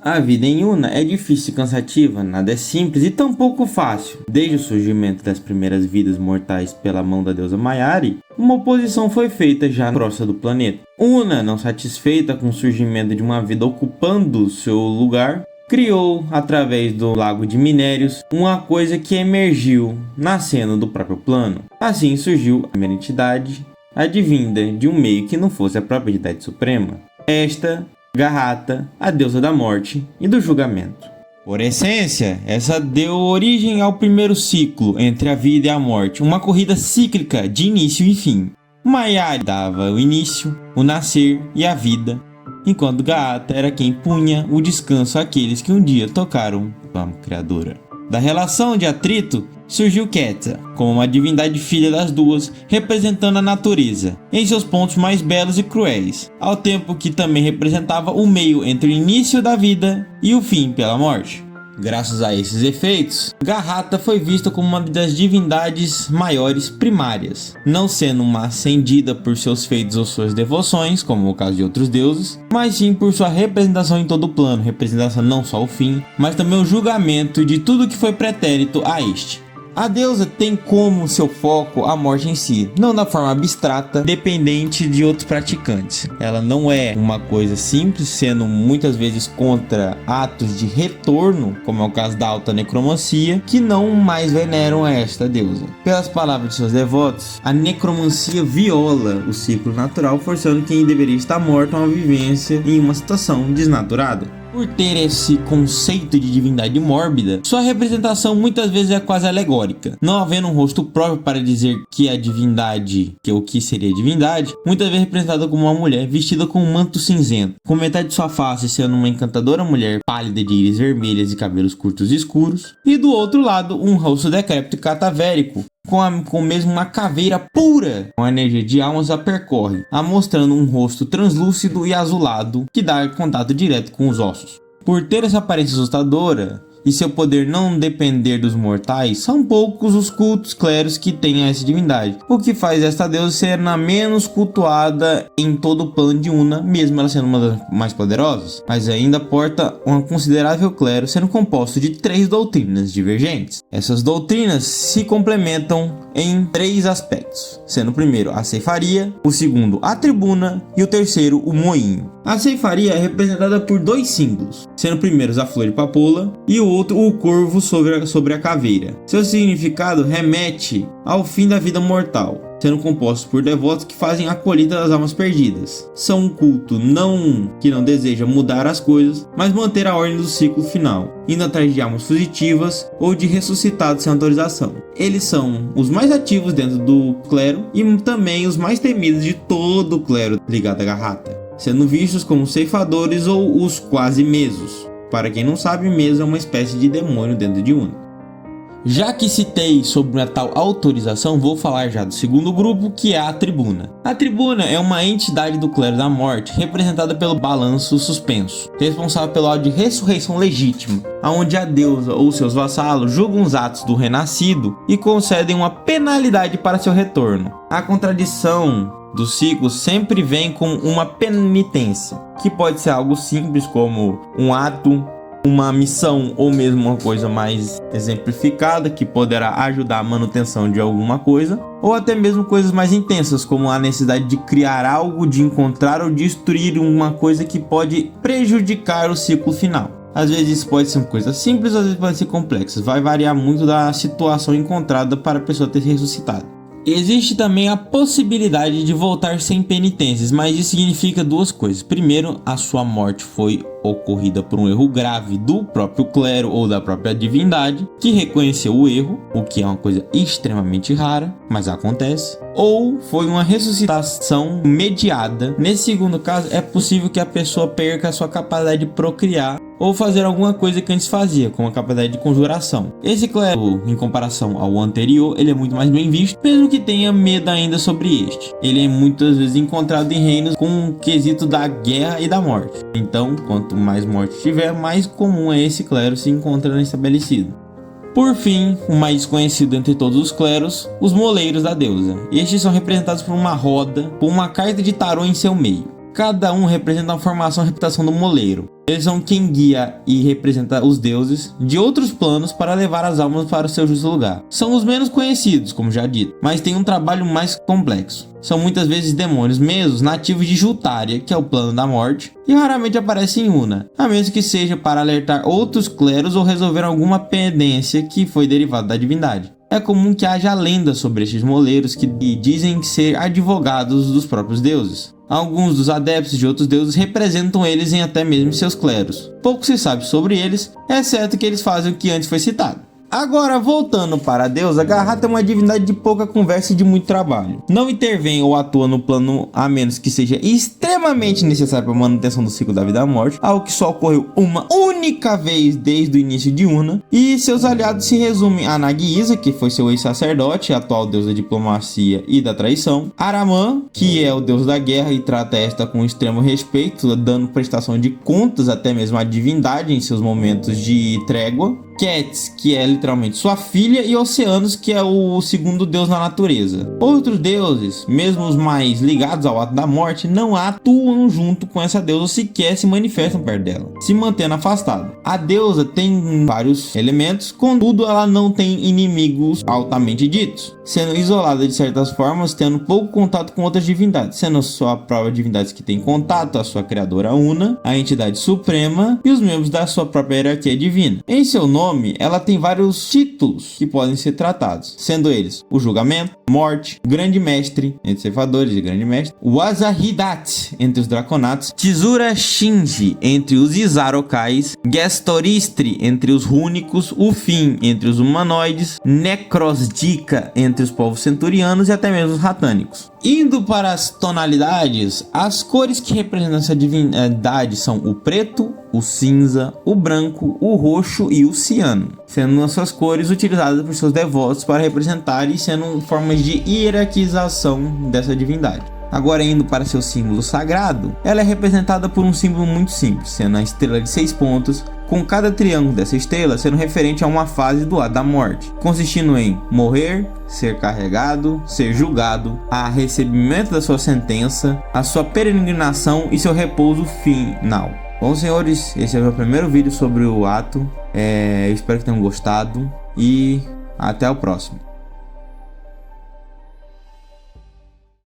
A vida em Una é difícil e cansativa, nada é simples e tampouco fácil. Desde o surgimento das primeiras vidas mortais pela mão da deusa Maiari, uma oposição foi feita já na crosta do planeta. Una, não satisfeita com o surgimento de uma vida ocupando seu lugar, criou, através do lago de minérios, uma coisa que emergiu, nascendo do próprio plano. Assim surgiu a primeira entidade, advinda de um meio que não fosse a própria entidade suprema. Esta, Garrata, a deusa da morte e do julgamento. Por essência, essa deu origem ao primeiro ciclo entre a vida e a morte, uma corrida cíclica de início e fim. Maiari dava o início, o nascer e a vida, enquanto Garrata era quem punha o descanso àqueles que um dia tocaram a criadora. Da relação de atrito surgiu Quetzal, como uma divindade filha das duas, representando a natureza, em seus pontos mais belos e cruéis, ao tempo que também representava o meio entre o início da vida e o fim pela morte. Graças a esses efeitos, Garrata foi vista como uma das divindades maiores primárias, não sendo uma ascendida por seus feitos ou suas devoções, como o caso de outros deuses, mas sim por sua representação em todo o plano, representação não só o fim, mas também o julgamento de tudo que foi pretérito a este. A deusa tem como seu foco a morte em si, não da forma abstrata, dependente de outros praticantes. Ela não é uma coisa simples, sendo muitas vezes contra atos de retorno, como é o caso da alta necromancia, que não mais veneram a esta deusa. Pelas palavras de seus devotos, a necromancia viola o ciclo natural, forçando quem deveria estar morto a uma vivência em uma situação desnaturada. Por ter esse conceito de divindade mórbida, sua representação muitas vezes é quase alegórica. Não havendo um rosto próprio para dizer que a divindade, que o que seria divindade, muitas vezes representada como uma mulher vestida com um manto cinzento, com metade de sua face sendo uma encantadora mulher pálida de íris vermelhas e cabelos curtos e escuros, e do outro lado um rosto decrépito e catavérico, com mesmo uma caveira pura, com a energia de almas a percorre, mostrando um rosto translúcido e azulado que dá contato direto com os ossos. Por ter essa aparência assustadora e seu poder não depender dos mortais, são poucos os cultos cleros que têm essa divindade, o que faz esta deusa ser a menos cultuada em todo o plano de Una, mesmo ela sendo uma das mais poderosas, mas ainda porta um considerável clero, sendo composto de 3 doutrinas divergentes. Essas doutrinas se complementam em 3 aspectos, sendo o primeiro a ceifaria, o segundo a tribuna e o terceiro o moinho. A ceifaria é representada por 2 símbolos, sendo o primeiro a flor de papoula e o outro o corvo sobre a caveira. Seu significado remete ao fim da vida mortal, sendo compostos por devotos que fazem a colheita das almas perdidas. São um culto que não deseja mudar as coisas, mas manter a ordem do ciclo final, indo atrás de almas fugitivas ou de ressuscitados sem autorização. Eles são os mais ativos dentro do clero e também os mais temidos de todo o clero ligado a Garrata, sendo vistos como ceifadores ou os quase mesos. Para quem não sabe, Meso é uma espécie de demônio dentro de Una. Já que citei sobre a tal autorização, vou falar já do segundo grupo, que é a Tribuna. A Tribuna é uma entidade do clero da morte, representada pelo balanço suspenso, responsável pelo ato de ressurreição legítima, onde a deusa ou seus vassalos julgam os atos do renascido e concedem uma penalidade para seu retorno. A contradição do ciclo sempre vem com uma penitência, que pode ser algo simples como um ato, uma missão ou mesmo uma coisa mais exemplificada que poderá ajudar a manutenção de alguma coisa, ou até mesmo coisas mais intensas como a necessidade de criar algo, de encontrar ou destruir uma coisa que pode prejudicar o ciclo final. Às vezes pode ser uma coisa simples, às vezes pode ser complexa, vai variar muito da situação encontrada para a pessoa ter ressuscitado. Existe também a possibilidade de voltar sem penitências, mas isso significa 2 coisas. Primeiro, a sua morte foi ocorrida por um erro grave do próprio clero ou da própria divindade, que reconheceu o erro, o que é uma coisa extremamente rara, mas acontece. Ou foi uma ressuscitação mediada. Nesse segundo caso, é possível que a pessoa perca a sua capacidade de procriar ou fazer alguma coisa que antes fazia, como a capacidade de conjuração. Esse clero, em comparação ao anterior, ele é muito mais bem visto, mesmo que tenha medo ainda sobre este. Ele é muitas vezes encontrado em reinos com um quesito da guerra e da morte. Então, quanto mais morte tiver, mais comum é esse clero se encontrar estabelecido. Por fim, o mais conhecido entre todos os cleros, os moleiros da deusa. Estes são representados por uma roda com uma carta de tarô em seu meio. cada um representa a formação e reputação do moleiro. Eles são quem guia e representa os deuses de outros planos para levar as almas para o seu justo lugar. São os menos conhecidos, como já dito, mas têm um trabalho mais complexo. São muitas vezes demônios mesmos nativos de Jultaria, que é o plano da morte, e raramente aparecem em Una, a menos que seja para alertar outros clérigos ou resolver alguma pendência que foi derivada da divindade. É comum que haja lendas sobre estes moleiros que dizem ser advogados dos próprios deuses. Alguns dos adeptos de outros deuses representam eles em até mesmo seus clérigos. Pouco se sabe sobre eles, exceto que eles fazem o que antes foi citado. Agora, voltando para a deusa, Garrata é uma divindade de pouca conversa e de muito trabalho. Não intervém ou atua no plano a menos que seja extremamente necessário para a manutenção do ciclo da vida e da morte, algo que só ocorreu uma única vez desde o início de Una, e seus aliados se resumem a Nagisa, que foi seu ex-sacerdote, atual deus da diplomacia e da traição, Araman, que é o deus da guerra e trata esta com extremo respeito, dando prestação de contas até mesmo à divindade em seus momentos de trégua, Kets, que é literalmente sua filha, e Oceanos, que é o segundo deus na natureza. Outros deuses, mesmo os mais ligados ao ato da morte, não atuam junto com essa deusa ou sequer se manifestam perto dela, se mantendo afastado. A deusa tem vários elementos, contudo ela não tem inimigos altamente ditos, sendo isolada de certas formas, tendo pouco contato com outras divindades, sendo só a prova de divindades que tem contato a sua criadora Una, a entidade suprema e os membros da sua própria hierarquia divina. Em seu nome, ela tem vários títulos que podem ser tratados, sendo eles o julgamento, morte, grande mestre entre ceifadores e grande mestre, o Azahidat entre os draconatos, Tsura Shinji entre os Izarokais, Gestoristri entre os rúnicos, o Fim entre os humanoides, Necrosdica entre os povos centurianos e até mesmo os ratânicos. Indo para as tonalidades, as cores que representam essa divindade são o preto, o cinza, o branco, o roxo e o ciano, sendo essas cores utilizadas por seus devotos para representar e sendo formas de hierarquização dessa divindade. Agora, indo para seu símbolo sagrado, ela é representada por um símbolo muito simples, sendo a estrela de 6 pontos, com cada triângulo dessa estrela sendo referente a uma fase do lado da morte, consistindo em morrer, ser carregado, ser julgado, a recebimento da sua sentença, a sua peregrinação e seu repouso final. Bom, senhores, esse é o meu primeiro vídeo sobre o ato. Eu espero que tenham gostado e até o próximo.